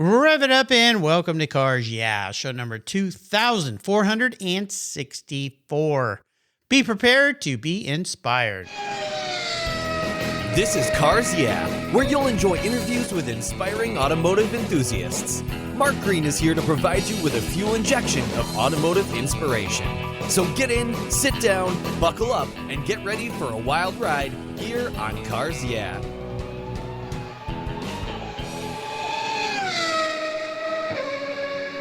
Rev it up and welcome to Cars Yeah, show number 2464. Be prepared to be inspired. This is Cars Yeah, where you'll enjoy interviews with inspiring automotive enthusiasts. Mark Green is here to provide you with a fuel injection of automotive inspiration. So get in, sit down, buckle up, and get ready for a wild ride here on Cars Yeah.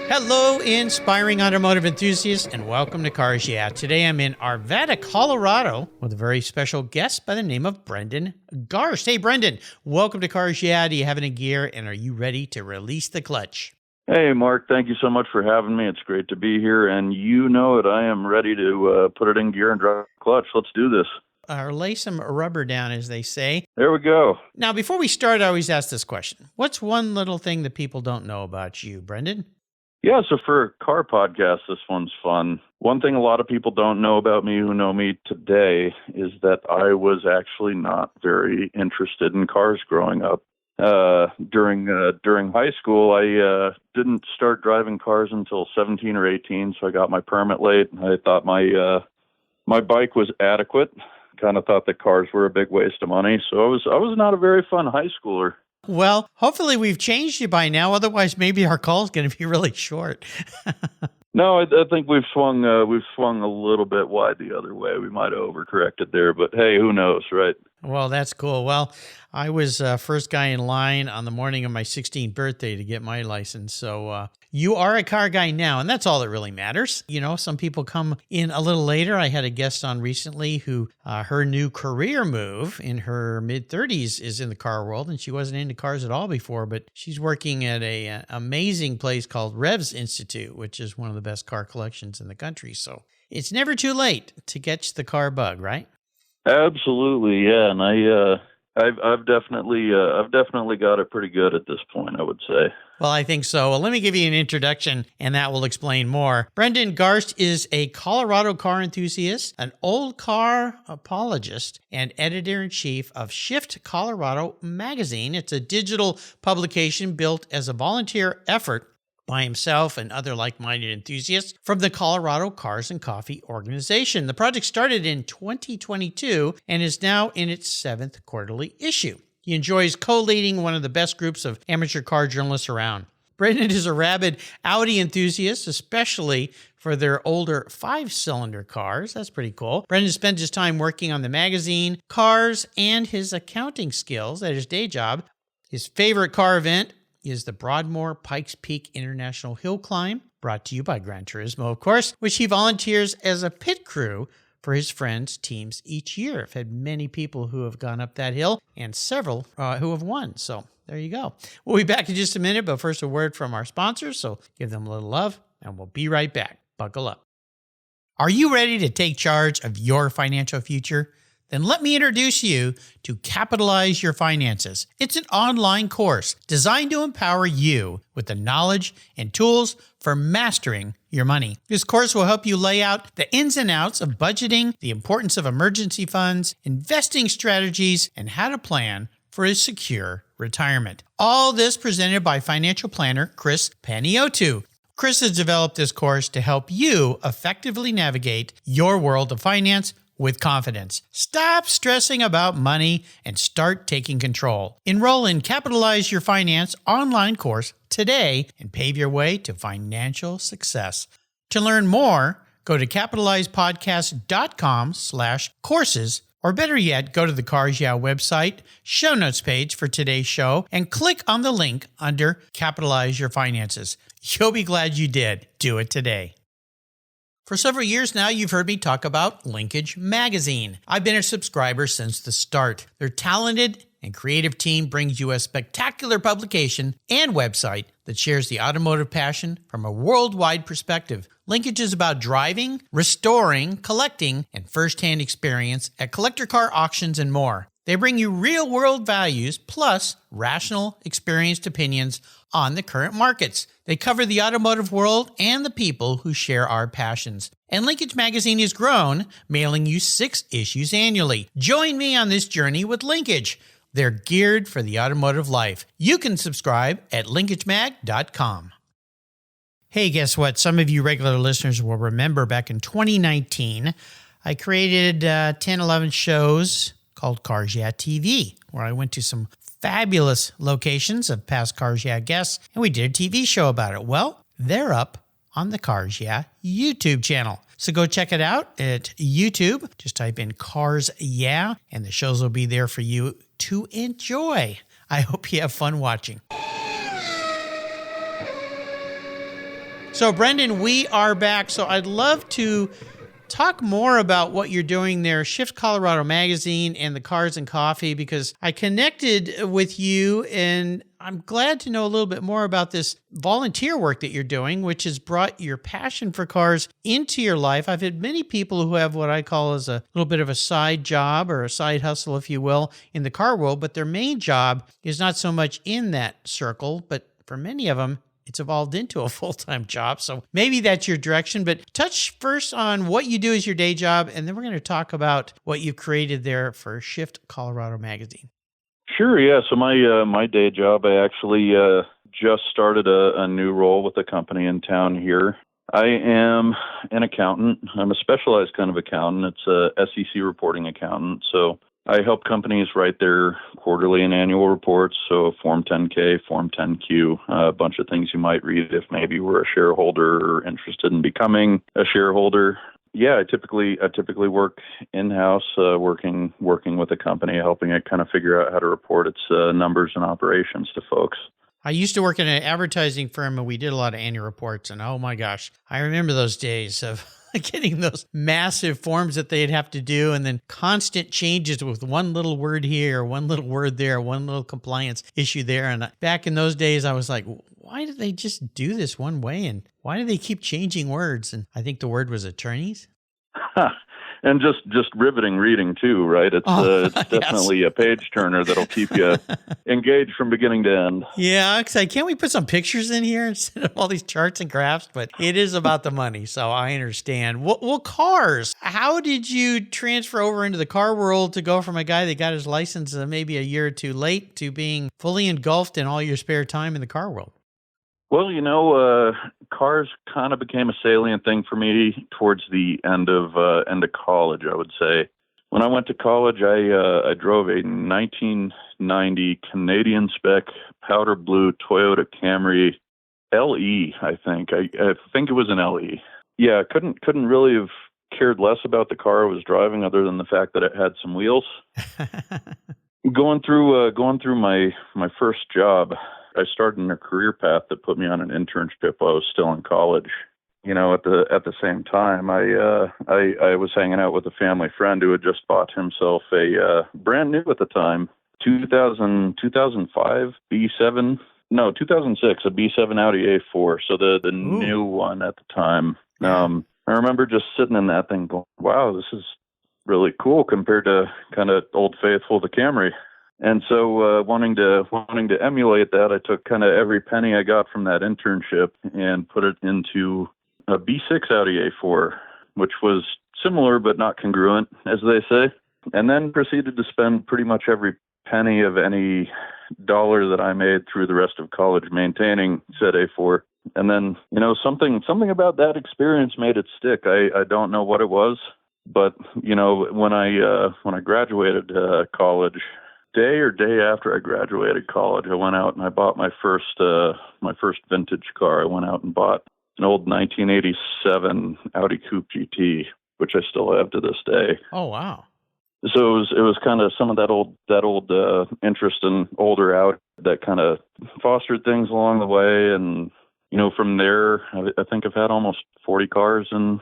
Hello, inspiring automotive enthusiasts, and welcome to Cars Yeah. Today I'm in Arvada, Colorado, with a very special guest by the name of Brendan Garst. Hey, Brendan, welcome to Cars Yeah. Do you have any gear, and are you ready to release the clutch? Hey, Mark, thank you so much for having me. It's great to be here, and you know it. I am ready to put it in gear and drive the clutch. Let's do this. Or lay some rubber down, as they say. There we go. Now, before we start, I always ask this question. What's one little thing that people don't know about you, Brendan? Yeah, so for a car podcast, this one's fun. One thing a lot of people don't know about me who know me today is that I was actually not very interested in cars growing up. During high school, I didn't start driving cars until 17 or 18, so I got my permit late. I thought my bike was adequate. Kind of thought that cars were a big waste of money, so I was not a very fun high schooler. Well, hopefully we've changed you by now. Otherwise, maybe our call's going to be really short. No, I think we've swung a little bit wide the other way. We might have overcorrected there, but hey, who knows, right? Well, that's cool. Well, I was first guy in line on the morning of my 16th birthday to get my license. So you are a car guy now, and that's all that really matters. You know, some people come in a little later. I had a guest on recently who her new career move in her mid-30s is in the car world, and she wasn't into cars at all before, but she's working at an amazing place called Revs Institute, which is one of the best car collections in the country. So it's never too late to catch the car bug, right? Absolutely, yeah, and I've definitely got it pretty good at this point, I would say. Well, I think so. Well, let me give you an introduction, and that will explain more. Brendan Garst is a Colorado car enthusiast, an old car apologist, and editor-in-chief of Shift Colorado magazine. It's a digital publication built as a volunteer effort by himself and other like-minded enthusiasts from the Colorado Cars and Coffee organization. The project started in 2022 and is now in its 7th quarterly issue. He enjoys co-leading one of the best groups of amateur car journalists around. Brendan is a rabid Audi enthusiast, especially for their older 5-cylinder cars. That's pretty cool. Brendan spends his time working on the magazine, cars, and his accounting skills at his day job. His favorite car event is the Broadmoor Pikes Peak International Hill Climb, brought to you by Gran Turismo, of course, which he volunteers as a pit crew for his friends' teams each year. I've had many people who have gone up that hill and several who have won. So there you go. We'll be back in just a minute, but first a word from our sponsors. So give them a little love and we'll be right back. Buckle up. Are you ready to take charge of your financial future? Then let me introduce you to Capitalize Your Finances. It's an online course designed to empower you with the knowledge and tools for mastering your money. This course will help you lay out the ins and outs of budgeting, the importance of emergency funds, investing strategies, and how to plan for a secure retirement. All this presented by financial planner Chris Paniotu. Chris has developed this course to help you effectively navigate your world of finance with confidence. Stop stressing about money and start taking control. Enroll in Capitalize Your Finance online course today and pave your way to financial success. To learn more, go to capitalizepodcast.com/courses, or better yet, go to the Cars Yeah website, show notes page for today's show, and click on the link under Capitalize Your Finances. You'll be glad you did. Do it today. For several years now, you've heard me talk about Linkage Magazine. I've been a subscriber since the start. Their talented and creative team brings you a spectacular publication and website that shares the automotive passion from a worldwide perspective. Linkage is about driving, restoring, collecting, and first-hand experience at collector car auctions and more. They bring you real-world values plus rational, experienced opinions on the current markets. They cover the automotive world and the people who share our passions. And Linkage Magazine has grown, mailing you 6 issues annually. Join me on this journey with Linkage. They're geared for the automotive life. You can subscribe at linkagemag.com. Hey, guess what? Some of you regular listeners will remember back in 2019, I created 10, 11 shows called Cars Yeah TV, where I went to some fabulous locations of past Cars Yeah guests, and we did a TV show about it. Well, they're up on the Cars Yeah YouTube channel. So go check it out at YouTube. Just type in Cars Yeah, and the shows will be there for you to enjoy. I hope you have fun watching. So, Brendan, we are back. So I'd love to talk more about what you're doing there, Shift Colorado Magazine and the Cars and Coffee, because I connected with you and I'm glad to know a little bit more about this volunteer work that you're doing, which has brought your passion for cars into your life. I've had many people who have what I call as a little bit of a side job or a side hustle, if you will, in the car world, but their main job is not so much in that circle, but for many of them, it's evolved into a full-time job. So maybe that's your direction, but touch first on what you do as your day job, and then we're going to talk about what you've created there for Shift Colorado Magazine. Sure, yeah. So my day job, I actually just started a new role with a company in town here. I am an accountant. I'm a specialized kind of accountant. It's a SEC reporting accountant. So I help companies write their quarterly and annual reports, so Form 10K, Form 10Q, a bunch of things you might read if maybe you were a shareholder or interested in becoming a shareholder. Yeah, I typically work in-house, working with a company, helping it kind of figure out how to report its numbers and operations to folks. I used to work in an advertising firm, and we did a lot of annual reports, and oh my gosh, I remember those days of getting those massive forms that they'd have to do, and then constant changes with one little word here, one little word there, one little compliance issue there. And back in those days, I was like, why did they just do this one way? And why do they keep changing words? And I think the word was attorneys. And just riveting reading too, right? It's definitely a page turner that'll keep you engaged from beginning to end. Yeah, can't we put some pictures in here instead of all these charts and graphs? But it is about the money, so I understand. Well, cars. How did you transfer over into the car world to go from a guy that got his license maybe a year or two late to being fully engulfed in all your spare time in the car world? Well, cars kind of became a salient thing for me towards the end of college, I would say. When I went to college, I drove a 1990 Canadian spec powder blue Toyota Camry LE, I think. I think it was an LE. Yeah, couldn't really have cared less about the car I was driving other than the fact that it had some wheels. Going through my first job, I started in a career path that put me on an internship while I was still in college. At the same time, I was hanging out with a family friend who had just bought himself a brand new at the time 2005 B7, no 2006 a B7 Audi A4. So the new one at the time. I remember just sitting in that thing going, wow, this is really cool compared to kind of Old Faithful, the Camry. And so wanting to emulate that, I took kind of every penny I got from that internship and put it into a B6 Audi A4, which was similar but not congruent, as they say, and then proceeded to spend pretty much every penny of any dollar that I made through the rest of college maintaining said A4. And then, something about that experience made it stick. I don't know what it was, but, when I graduated college, day after I graduated college, I went out and I bought my first vintage car. I went out and bought an old 1987 Audi Coupe GT, which I still have to this day. Oh wow! So it was kind of some of that old interest in older Audi that kind of fostered things along the way, and from there, I think I've had almost 40 cars in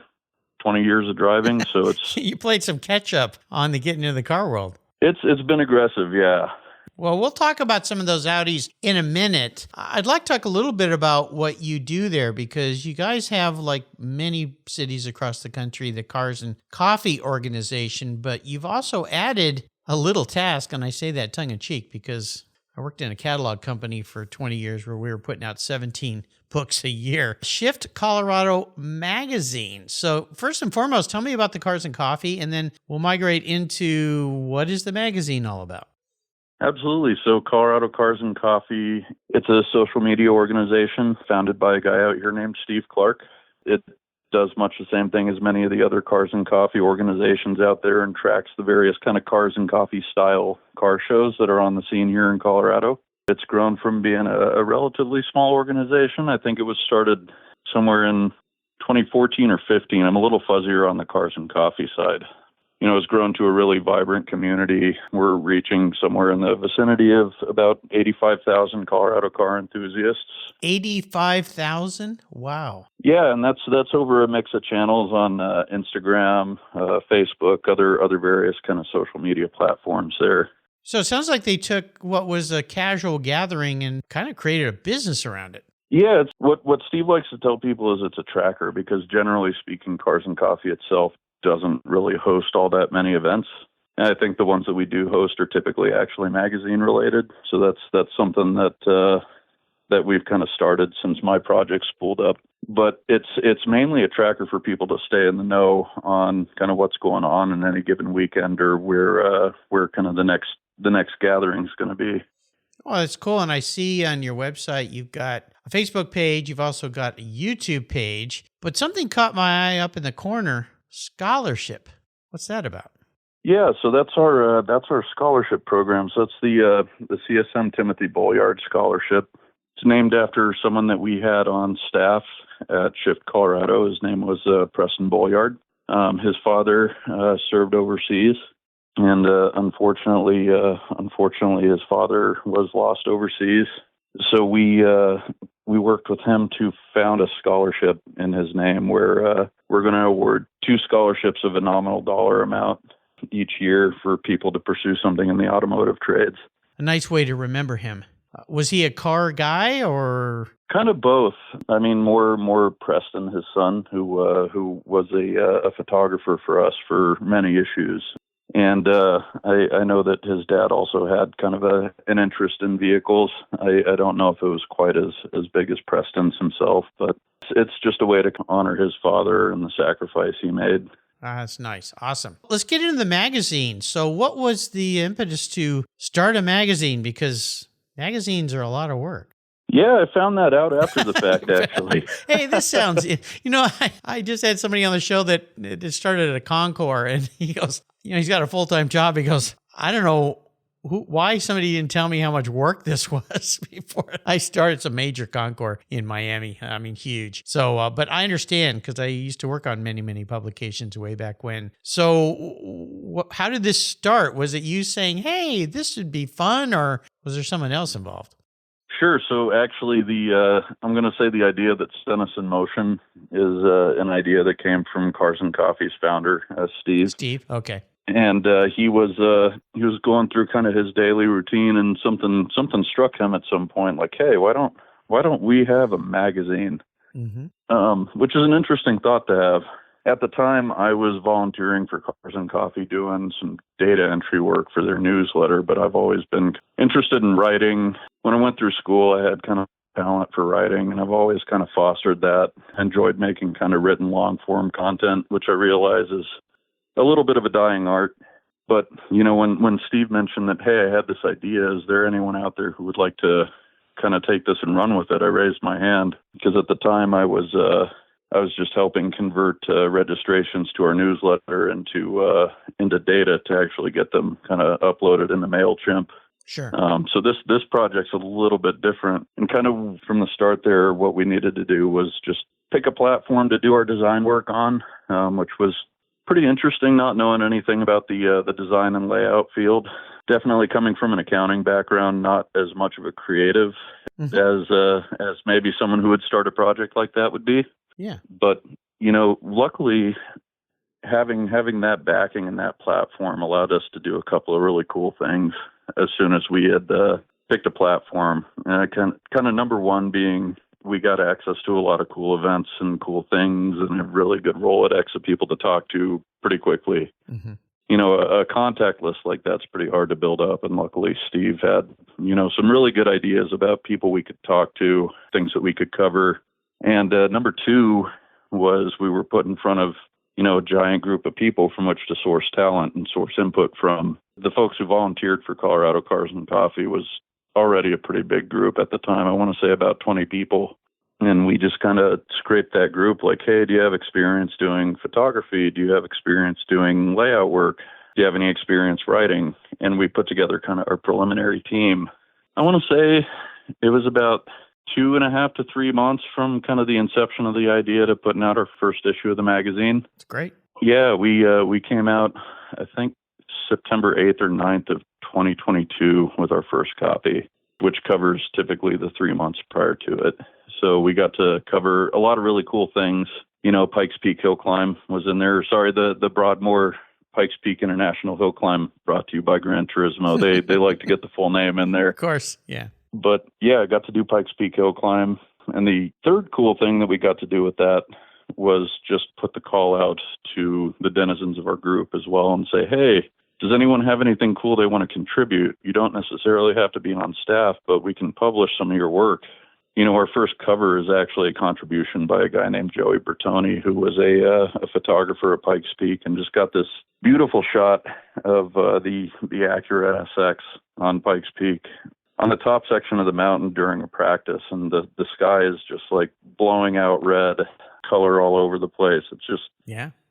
20 years of driving. So it's you played some catch up on the getting into the car world. It's been aggressive, yeah. Well, we'll talk about some of those Audis in a minute. I'd like to talk a little bit about what you do there, because you guys have, like many cities across the country, the Cars and Coffee organization, but you've also added a little task, and I say that tongue-in-cheek because I worked in a catalog company for 20 years where we were putting out 17 books a year. Shift Colorado Magazine. So first and foremost, tell me about the Cars and Coffee, and then we'll migrate into what is the magazine all about? Absolutely. So Colorado Cars and Coffee, it's a social media organization founded by a guy out here named Steve Clark. It does much the same thing as many of the other cars and coffee organizations out there and tracks the various kind of cars and coffee style car shows that are on the scene here in Colorado. It's grown from being a relatively small organization. I think it was started somewhere in 2014 or 15. I'm a little fuzzier on the cars and coffee side. It's grown to a really vibrant community. We're reaching somewhere in the vicinity of about 85,000 Colorado car enthusiasts. 85,000? Wow. Yeah, and that's over a mix of channels on Instagram, Facebook, other various kind of social media platforms there. So it sounds like they took what was a casual gathering and kind of created a business around it. Yeah, it's what Steve likes to tell people is it's a tracker, because generally speaking, Cars and Coffee itself doesn't really host all that many events. And I think the ones that we do host are typically actually magazine related. So that's something that we've kind of started since my project spooled up. But it's mainly a tracker for people to stay in the know on kind of what's going on in any given weekend, or where kind of the next gathering is going to be. Well, that's cool. And I see on your website, you've got a Facebook page. You've also got a YouTube page. But something caught my eye up in the corner, scholarship. What's that about? Yeah, so that's our scholarship program. So that's the CSM Timothy Bolliard Scholarship. It's named after someone that we had on staff at Shift Colorado. His name was Preston Bolliard. His father served overseas. And unfortunately, his father was lost overseas. So we worked with him to found a scholarship in his name, where we're going to award 2 scholarships of a nominal dollar amount each year for people to pursue something in the automotive trades. A nice way to remember him. Was he a car guy or? Kind of both. I mean, more Preston, his son, who was a photographer for us for many issues. And I know that his dad also had kind of an interest in vehicles. I don't know if it was quite as big as Preston's himself, but it's just a way to honor his father and the sacrifice he made. That's nice. Awesome. Let's get into the magazine. So what was the impetus to start a magazine? Because magazines are a lot of work. Yeah, I found that out after the fact, actually. Hey, this sounds, I just had somebody on the show that started at a Concours, and he goes, he's got a full-time job. He goes, I don't know why somebody didn't tell me how much work this was before I started. It's a major Concours in Miami. I mean, huge. So, but I understand, because I used to work on many, many publications way back when. So how did this start? Was it you saying, hey, this would be fun, or was there someone else involved? Sure. So actually, I'm going to say the idea that sent us in motion is an idea that came from Cars and Coffee's founder, Steve. Steve, okay. And he was going through kind of his daily routine, and something struck him at some point, like, hey, why don't we have a magazine? Mm-hmm. Which is an interesting thought to have. At the time, I was volunteering for Cars and Coffee, doing some data entry work for their newsletter, but I've always been interested in writing. When I went through school, I had kind of talent for writing, and I've always kind of fostered that. Enjoyed making kind of written long-form content, which I realize is a little bit of a dying art. But, when Steve mentioned that, hey, I had this idea, is there anyone out there who would like to kind of take this and run with it? I raised my hand, because at the time I was just helping convert registrations to our newsletter into data to actually get them kind of uploaded into MailChimp. Sure. So this project's a little bit different. And kind of from the start there, what we needed to do was just pick a platform to do our design work on, which was pretty interesting, not knowing anything about the design and layout field. Definitely coming from an accounting background, not as much of a creative as maybe someone who would start a project like that would be. Yeah. But, luckily, having that backing and that platform allowed us to do a couple of really cool things as soon as we had picked a platform. And kind of number one being, we got access to a lot of cool events and cool things, and a really good Rolodex of people to talk to pretty quickly. Mm-hmm. A contact list like that's pretty hard to build up. And luckily, Steve had, some really good ideas about people we could talk to, things that we could cover. And number two was we were put in front of, a giant group of people from which to source talent and source input from. The folks who volunteered for Colorado Cars and Coffee was already a pretty big group at the time. I want to say about 20 people. And we just kind of scraped that group like, hey, do you have experience doing photography? Do you have experience doing layout work? Do you have any experience writing? And we put together kind of our preliminary team. I want to say it was about 2.5 to 3 months from kind of the inception of the idea to putting out our first issue of the magazine. That's great. Yeah, we came out, I think, September 8th or 9th of 2022 with our first copy, which covers typically the 3 months prior to it. So we got to cover a lot of really cool things. Pikes Peak Hill Climb was in there. Sorry, the Broadmoor Pikes Peak International Hill Climb, brought to you by Gran Turismo. They like to get the full name in there. Of course, yeah. But yeah, I got to do Pikes Peak Hill Climb. And the third cool thing that we got to do with that was just put the call out to the denizens of our group as well and say, hey, does anyone have anything cool they want to contribute? You don't necessarily have to be on staff, but we can publish some of your work. Our first cover is actually a contribution by a guy named Joey Bertoni, who was a photographer at Pikes Peak and just got this beautiful shot of the Acura SX on Pikes Peak on the top section of the mountain during a practice. And the sky is just like blowing out red, color all over the place. It's just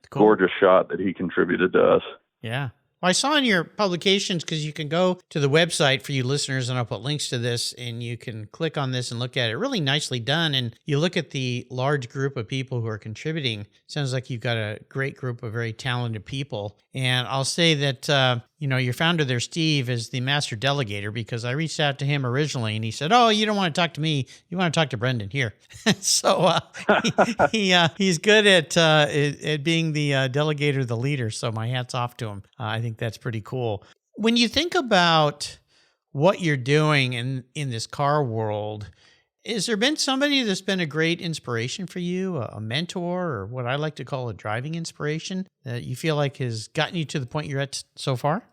cool. Gorgeous shot that he contributed to us. Yeah. Well, I saw in your publications, because you can go to the website for you listeners, and I'll put links to this, and you can click on this and look at it. Really nicely done. And you look at the large group of people who are contributing. Sounds like you've got a great group of very talented people. And I'll say that, your founder there, Steve, is the master delegator, because I reached out to him originally and he said, oh, you don't want to talk to me. You want to talk to Brendan here. So he's good at being the delegator, the leader. So my hat's off to him. I think that's pretty cool. When you think about what you're doing in this car world, has there been somebody that's been a great inspiration for you, a mentor, or what I like to call a driving inspiration, that you feel like has gotten you to the point you're at so far?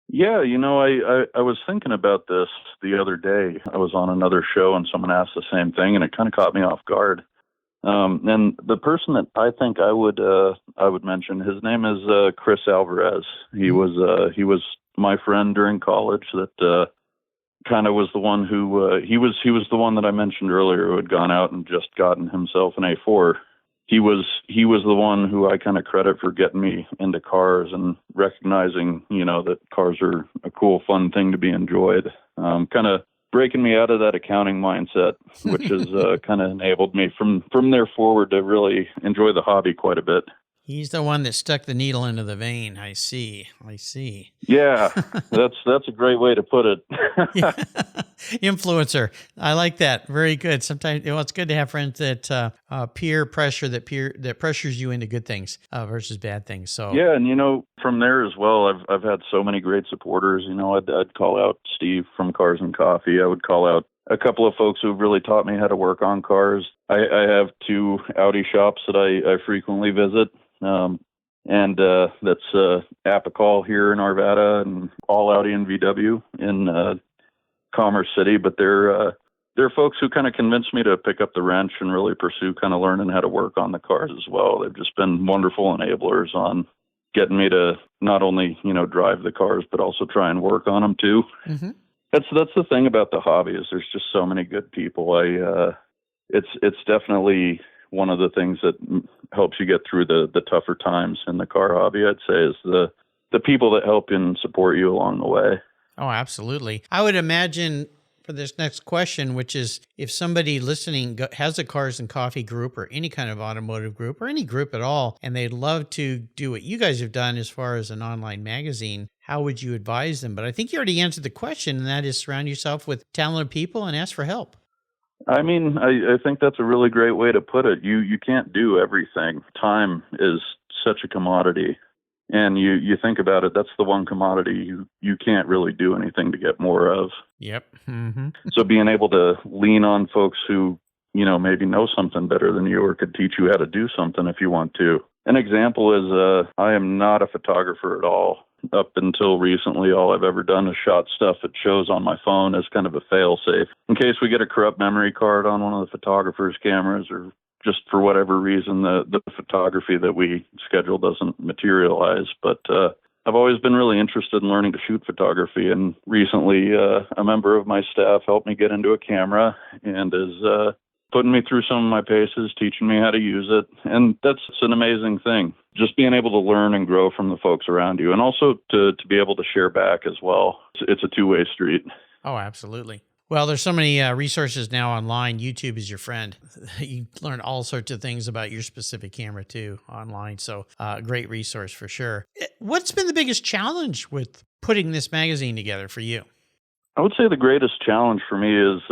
Yeah, I was thinking about this the other day. I was on another show and someone asked the same thing, and it kind of caught me off guard. And the person that I think I would mention, his name is Chris Alvarez. He was my friend during college that kind of was the one who he was the one that I mentioned earlier who had gone out and just gotten himself an A4. He was the one who I kind of credit for getting me into cars and recognizing, that cars are a cool, fun thing to be enjoyed. Kind of breaking me out of that accounting mindset, which has kind of enabled me from there forward to really enjoy the hobby quite a bit. He's the one that stuck the needle into the vein. I see. Yeah, that's a great way to put it. Yeah. Influencer. I like that. Very good. Sometimes it's good to have friends that peer pressure that pressures you into good things versus bad things. So yeah, and from there as well, I've had so many great supporters. I'd call out Steve from Cars and Coffee. I would call out a couple of folks who've really taught me how to work on cars. I have 2 Audi shops that I frequently visit. And that's Apical here in Arvada and All Audi and VW in Commerce City. But they're folks who kind of convinced me to pick up the wrench and really pursue kind of learning how to work on the cars as well. They've just been wonderful enablers on getting me to not only drive the cars but also try and work on them too. Mm-hmm. That's the thing about the hobby is there's just so many good people. It's definitely one of the things that helps you get through the tougher times in the car hobby, I'd say, is the people that help and support you along the way. Oh, absolutely. I would imagine for this next question, which is if somebody listening has a Cars and Coffee group or any kind of automotive group or any group at all, and they'd love to do what you guys have done as far as an online magazine, how would you advise them? But I think you already answered the question, and that is surround yourself with talented people and ask for help. I mean, I think that's a really great way to put it. You can't do everything. Time is such a commodity. And you think about it, that's the one commodity you can't really do anything to get more of. Yep. Mm-hmm. So being able to lean on folks who, maybe know something better than you or could teach you how to do something if you want to. An example is I am not a photographer at all. Up until recently, all I've ever done is shot stuff that shows on my phone as kind of a fail-safe. In case we get a corrupt memory card on one of the photographer's cameras or just for whatever reason, the photography that we schedule doesn't materialize. But I've always been really interested in learning to shoot photography, and recently a member of my staff helped me get into a camera and is putting me through some of my paces, teaching me how to use it. And that's an amazing thing, just being able to learn and grow from the folks around you, and also to be able to share back as well. It's a two-way street. Oh, absolutely. Well, there's so many resources now online. YouTube is your friend. You learn all sorts of things about your specific camera too online. So great resource for sure. What's been the biggest challenge with putting this magazine together for you? I would say the greatest challenge for me is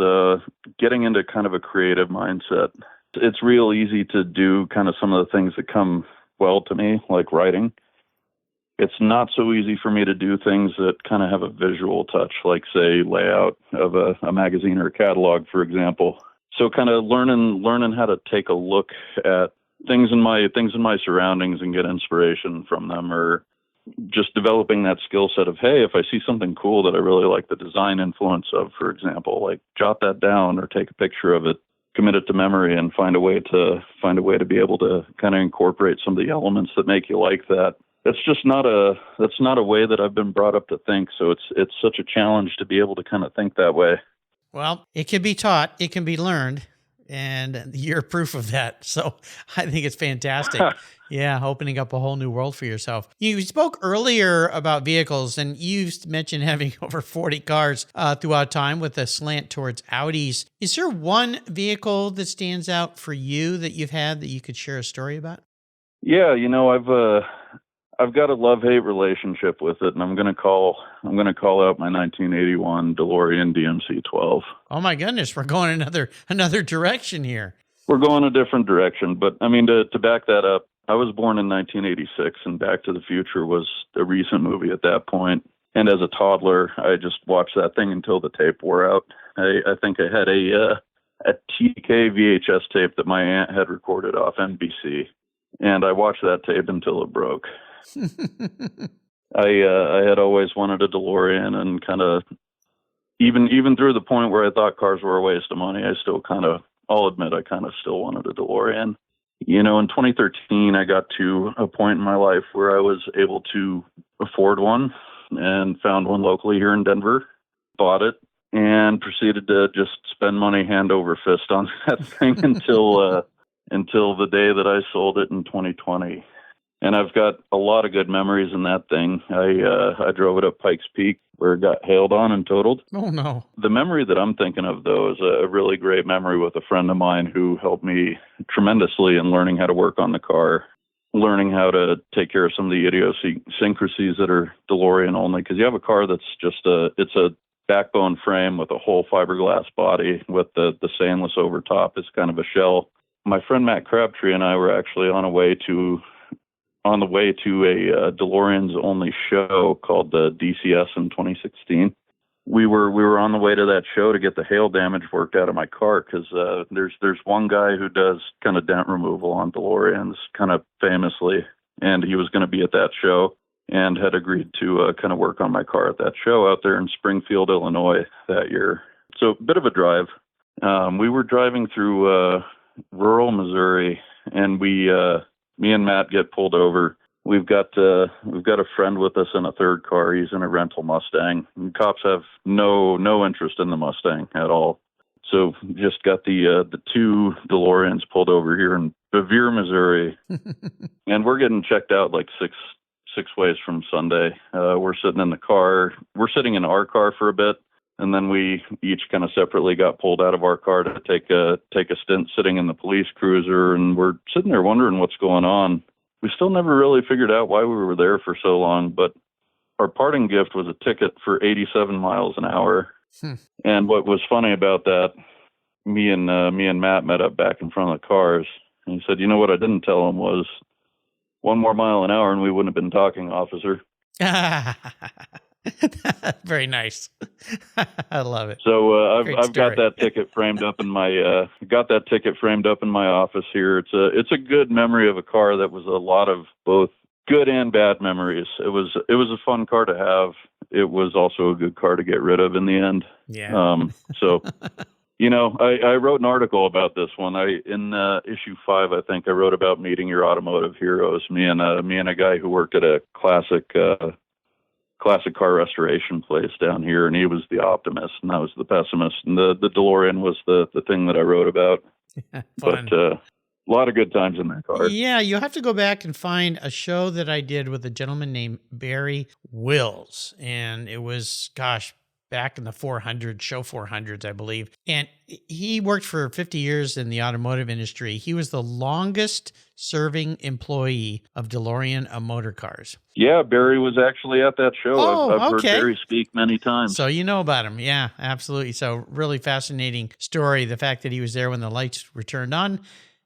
getting into kind of a creative mindset. It's real easy to do kind of some of the things that come well to me, like writing. It's not so easy for me to do things that kind of have a visual touch, like, say, layout of a magazine or a catalog, for example. So kind of learning how to take a look at things in my surroundings and get inspiration from them, or just developing that skill set of, hey, if I see something cool that I really like the design influence of, for example, like jot that down or take a picture of it, commit it to memory, and find a way to be able to kind of incorporate some of the elements that make you like that. That's not a way that I've been brought up to think. So it's such a challenge to be able to kind of think that way. Well, it can be taught, it can be learned, and you're proof of that. So I think it's fantastic. Yeah, opening up a whole new world for yourself. You spoke earlier about vehicles, and you mentioned having over 40 cars throughout time with a slant towards Audis. Is there one vehicle that stands out for you that you've had that you could share a story about? Yeah, I've got a love-hate relationship with it, and I'm going to call out my 1981 DeLorean DMC-12. Oh my goodness, we're going another direction here. We're going a different direction, but I mean, to back that up, I was born in 1986, and Back to the Future was a recent movie at that point. And as a toddler, I just watched that thing until the tape wore out. I think I had a TK VHS tape that my aunt had recorded off NBC, and I watched that tape until it broke. I had always wanted a DeLorean, and kind of even through the point where I thought cars were a waste of money, I'll admit I kind of still wanted a DeLorean. In 2013, I got to a point in my life where I was able to afford one and found one locally here in Denver, bought it, and proceeded to just spend money hand over fist on that thing until the day that I sold it in 2020. And I've got a lot of good memories in that thing. I drove it up Pikes Peak, where it got hailed on and totaled. Oh, no. The memory that I'm thinking of, though, is a really great memory with a friend of mine who helped me tremendously in learning how to work on the car, learning how to take care of some of the idiosyncrasies that are DeLorean only. Because you have a car that's just it's a backbone frame with a whole fiberglass body with the stainless over top. It's kind of a shell. My friend Matt Crabtree and I were actually on the way to a DeLoreans only show called the DCS in 2016. We were on the way to that show to get the hail damage worked out of my car, because there's one guy who does kind of dent removal on DeLoreans kind of famously, and he was going to be at that show and had agreed to kind of work on my car at that show out there in Springfield, Illinois that year. So a bit of a drive. We were driving through rural Missouri, and me and Matt get pulled over. We've got a friend with us in a third car. He's in a rental Mustang. And cops have no interest in the Mustang at all. So just got the two DeLoreans pulled over here in Bevier, Missouri, and we're getting checked out like six ways from Sunday. We're sitting in the car. We're sitting in our car for a bit, and then we each kind of separately got pulled out of our car to take a stint sitting in the police cruiser, and we're sitting there wondering what's going on. We still never really figured out why we were there for so long, but our parting gift was a ticket for 87 miles an hour. And what was funny about that, me and Matt met up back in front of the cars, and he said, "You know what I didn't tell him was 1 more mile an hour and we wouldn't have been talking, officer." Very nice. I love it. So I've got that ticket framed up in my office here. It's a good memory of a car that was a lot of both good and bad memories. It was a fun car to have. It was also a good car to get rid of in the end. Yeah. So I wrote an article about this one. In issue 5, I think I wrote about meeting your automotive heroes. Me and a guy who worked at a classic car restoration place down here, and he was the optimist, and I was the pessimist. And the DeLorean was the thing that I wrote about. Fun. But a lot of good times in that car. Yeah, you have to go back and find a show that I did with a gentleman named Barry Wills, and it was, back in the 400s, I believe. And he worked for 50 years in the automotive industry. He was the longest serving employee of DeLorean motor cars. Yeah, Barry was actually at that show. Oh, I've okay. heard Barry speak many times. So you know about him. Yeah, absolutely. So really fascinating story. The fact that he was there when the lights were turned on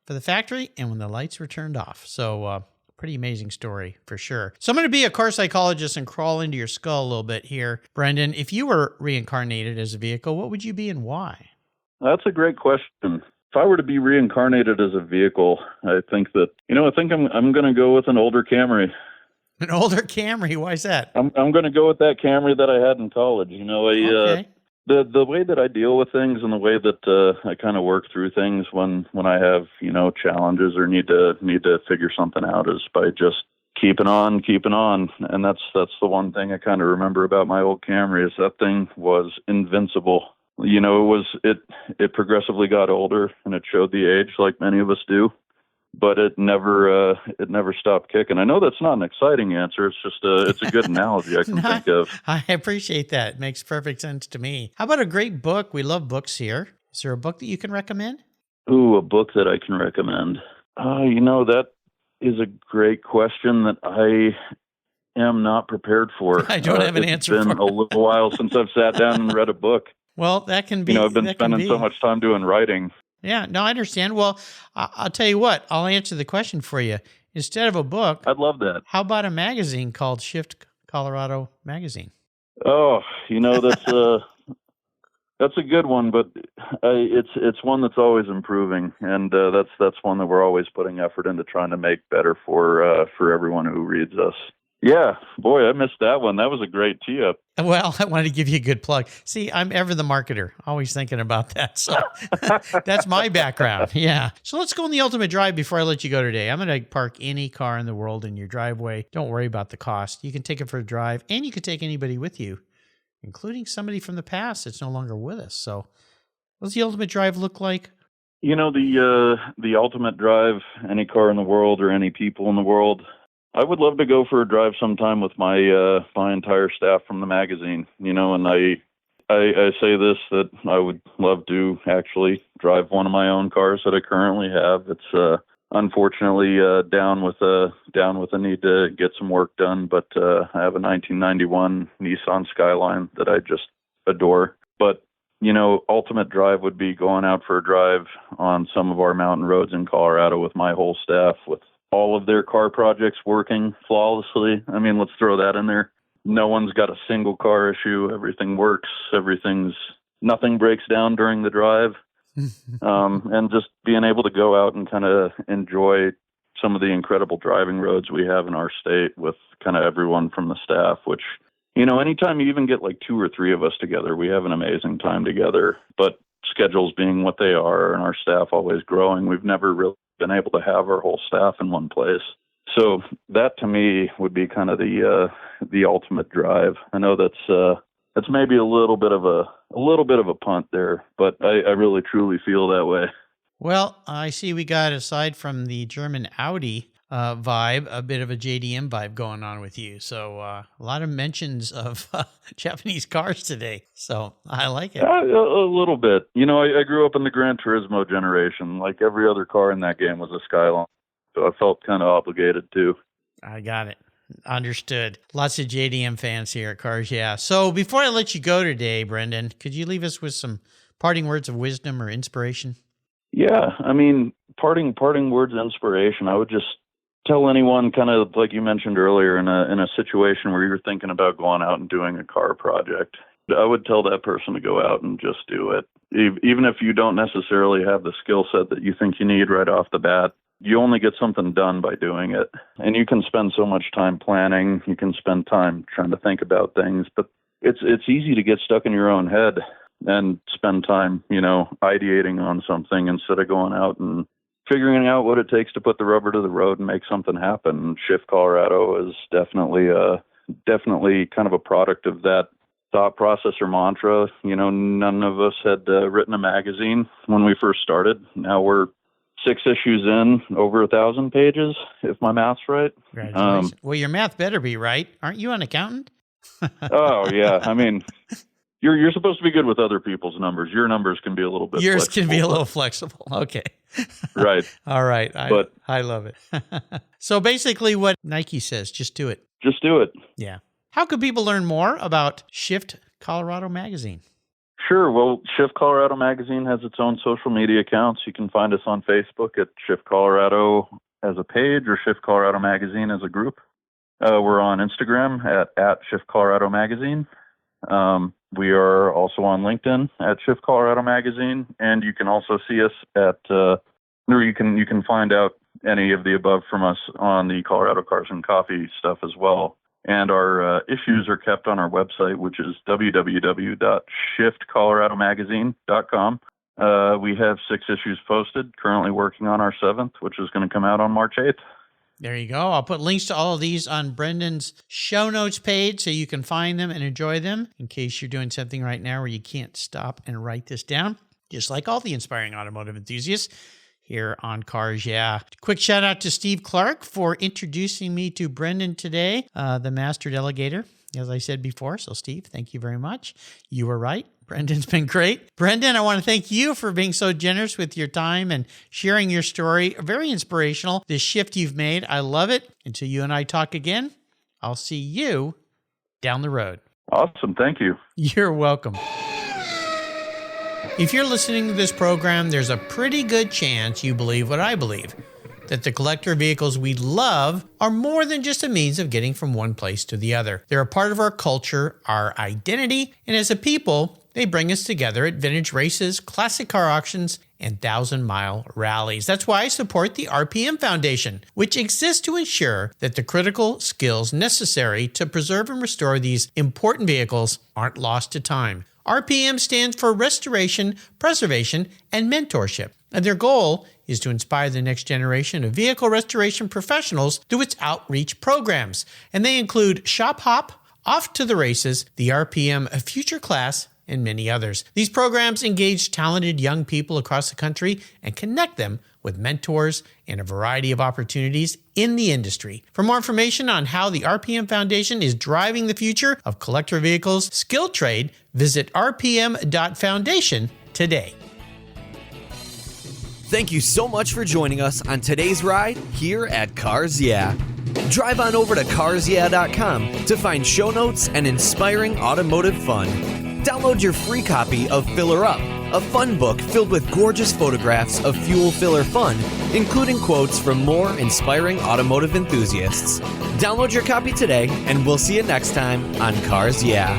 for the factory and when the lights were turned off. So pretty amazing story for sure. So I'm going to be a car psychologist and crawl into your skull a little bit here. Brendan, if you were reincarnated as a vehicle, what would you be and why? That's a great question. If I were to be reincarnated as a vehicle, I think I'm going to go with an older Camry. An older Camry? Why is that? I'm going to go with that Camry that I had in college. Okay. The way that I deal with things and the way that I kind of work through things when I have, challenges or need to figure something out is by just keeping on. And that's the one thing I kind of remember about my old Camry is that thing was invincible. It progressively got older and it showed the age like many of us do, but it never stopped kicking. I know that's not an exciting answer. It's just it's a good analogy I can think of. I appreciate that. It makes perfect sense to me. How about a great book? We love books here. Is there a book that you can recommend? Ooh, a book that I can recommend. That is a great question that I am not prepared for. I don't have an answer for. It's been a little while since I've sat down and read a book. Well, that can be. I've been spending so much time doing writing. Yeah, no, I understand. Well, I'll tell you what, I'll answer the question for you. Instead of a book, I'd love that. How about a magazine called Shift Colorado Magazine? Oh, that's a good one, but it's one that's always improving, and that's one that we're always putting effort into trying to make better for everyone who reads us. Yeah, boy, I missed that one. That was a great tee-up. Well, I wanted to give you a good plug. See, I'm ever the marketer, always thinking about that. So that's my background. Yeah. So let's go on the ultimate drive before I let you go today. I'm going to park any car in the world in your driveway. Don't worry about the cost. You can take it for a drive, and you can take anybody with you, including somebody from the past that's no longer with us. So what does the ultimate drive look like? The ultimate drive, any car in the world or any people in the world, I would love to go for a drive sometime with my entire staff from the magazine, and I say this, that I would love to actually drive one of my own cars that I currently have. It's unfortunately down with a need to get some work done, but I have a 1991 Nissan Skyline that I just adore. But ultimate drive would be going out for a drive on some of our mountain roads in Colorado with my whole staff, with all of their car projects working flawlessly. I mean, let's throw that in there. No one's got a single car issue. Everything works. Nothing breaks down during the drive. And just being able to go out and kind of enjoy some of the incredible driving roads we have in our state with kind of everyone from the staff, which, anytime you even get like 2 or 3 of us together, we have an amazing time together. But schedules being what they are and our staff always growing, we've never really been able to have our whole staff in one place. So that to me would be kind of the ultimate drive. I know that's maybe a little bit of a punt there, but I really truly feel that way. Well, I see we got, aside from the German Audi vibe, a bit of a JDM vibe going on with you. So a lot of mentions of Japanese cars today. So I like it. A little bit. I grew up in the Gran Turismo generation. Like every other car in that game was a Skyline. So I felt kind of obligated to. I got it. Understood. Lots of JDM fans here at Cars Yeah. So before I let you go today, Brendan, could you leave us with some parting words of wisdom or inspiration? Yeah, I mean, parting words of inspiration. I would just tell anyone, kind of like you mentioned earlier, in a situation where you're thinking about going out and doing a car project, I would tell that person to go out and just do it. Even if you don't necessarily have the skill set that you think you need right off the bat, you only get something done by doing it. And you can spend so much time planning. You can spend time trying to think about things, but it's easy to get stuck in your own head. and spend time, ideating on something instead of going out and figuring out what it takes to put the rubber to the road and make something happen. Shift Colorado is definitely kind of a product of that thought process or mantra. None of us had written a magazine when we first started. Now we're 6 issues in, over 1,000 pages, if my math's right. Congratulations. Well, your math better be right. Aren't you an accountant? Oh, yeah. I mean, you're supposed to be good with other people's numbers. Your numbers can be a little bit Yours flexible. can be a little flexible. Okay. Right. All right. I love it. So basically what Nike says, just do it. Just do it. Yeah. How could people learn more about Shift Colorado Magazine? Sure. Well, Shift Colorado Magazine has its own social media accounts. You can find us on Facebook at Shift Colorado as a page or Shift Colorado Magazine as a group. We're on Instagram at Shift Colorado Magazine. We are also on LinkedIn at Shift Colorado Magazine, and you can also see us or you can find out any of the above from us on the Colorado Cars and Coffee stuff as well. And our issues are kept on our website, which is www.shiftcoloradomagazine.com. We have 6 issues posted, currently working on our 7th, which is going to come out on March 8th. There you go. I'll put links to all of these on Brendan's show notes page so you can find them and enjoy them in case you're doing something right now where you can't stop and write this down, just like all the inspiring automotive enthusiasts here on Cars Yeah. Quick shout out to Steve Clark for introducing me to Brendan today, the master delegator, as I said before. So Steve, thank you very much. You were right. Brendan's been great. Brendan, I want to thank you for being so generous with your time and sharing your story. Very inspirational, this shift you've made. I love it. Until you and I talk again, I'll see you down the road. Awesome. Thank you. You're welcome. If you're listening to this program, there's a pretty good chance you believe what I believe, that the collector vehicles we love are more than just a means of getting from one place to the other. They're a part of our culture, our identity, and as a people, they bring us together at vintage races, classic car auctions, and 1,000-mile rallies. That's why I support the RPM Foundation, which exists to ensure that the critical skills necessary to preserve and restore these important vehicles aren't lost to time. RPM stands for Restoration, Preservation, and Mentorship, and their goal is to inspire the next generation of vehicle restoration professionals through its outreach programs. And they include Shop Hop, Off to the Races, the RPM Future Class, and many others. These programs engage talented young people across the country and connect them with mentors and a variety of opportunities in the industry. For more information on how the RPM Foundation is driving the future of collector vehicles skilled trade, visit rpm.foundation today. Thank you so much for joining us on today's ride here at Cars Yeah. Drive on over to carsyeah.com to find show notes and inspiring automotive fun. Download your free copy of Filler Up, a fun book filled with gorgeous photographs of fuel filler fun, including quotes from more inspiring automotive enthusiasts. Download your copy today, and we'll see you next time on Cars Yeah.